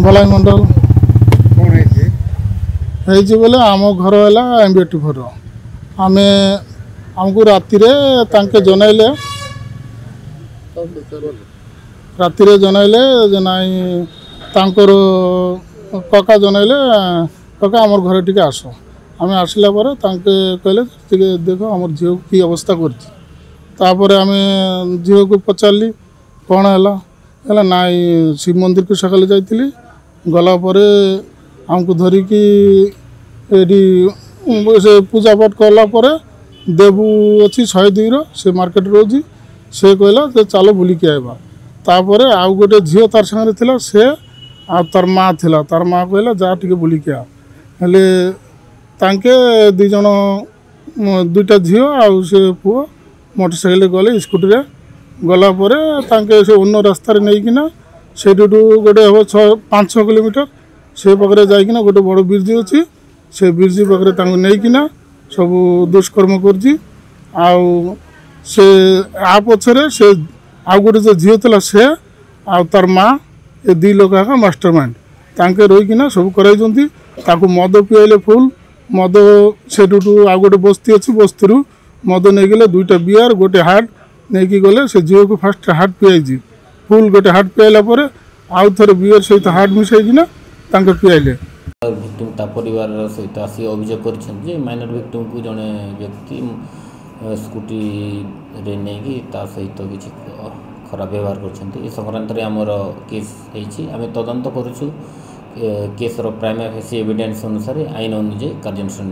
बलाई मंडल बोले आम घर है एमबीटी आमे आमको राति जनइले जे नाई तांकर कका जनइले कका आमर घर टिके आस आम आसला कहले देख आम झील की अवस्था कर आम झील को पचारि कौन है नाई शिव मंदिर को सकाले जाइली गलापर आमको धरिकी से पूजा पाठ कलापर देवू अच्छी 102 से मार्केट रोजी से कहला चलो बुलिकी आवा तापर आउ गोटे झील तार सागर थिला से आ तार माँ थिला तार माँ कहला जा टिके बुलिकी आ हेले तांके दी जन दुईटा झील आउ से पुओ मोटरसाइकिल गले स्कूटी रे गलापर तांके से अन्य रास्तार नहीं से गोटे हम 5-6 किलोमीटर से पाखे जाइना गोटे बड़ ब्रिज अच्छी से ब्रिज पाखे नहीं सब दुष्कर्म कर पछरे से आउ गोटे जो झील था से आ तार माँ ए 2 लोक मास्टर माइंड तांके रहीकिना सब कराई मद पियाइले फुल मद से आउ गोटे बस्ती अच्छी बस्ती मद नहीं गले 2टा बियर गोटे हार्ट नहीं गले से झील को फास्ट हार्ट पियाई फुल गोटे हार्ट पियाला आउ थे बियर सहित हार्ट मिसाइकिना पियाइले विक्टिम परिवार सहित आसी अभियोग कर माइनर विक्टिम को जड़े व्यक्ति स्कूटी रे नहीं सहित किसी खराब व्यवहार कर संक्रांत आमर केस आम तदंत करुँ केसर प्राइमरी फेसी एविडेंस अनुसार आईन अनुजाई कार्यानुष्ठान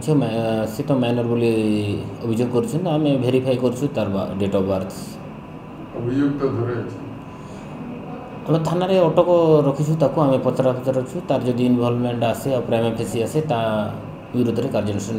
झील सी तो माइनर बोली अभियोग कर भेरीफाई कर डेट ऑफ बर्थ आम थाना अटक रखीचु आम पचरा पचरा तार जदि इनवल्वमेंट आसे प्राइमरी फेसी आसे विरोध में कार्यानुष्ठान।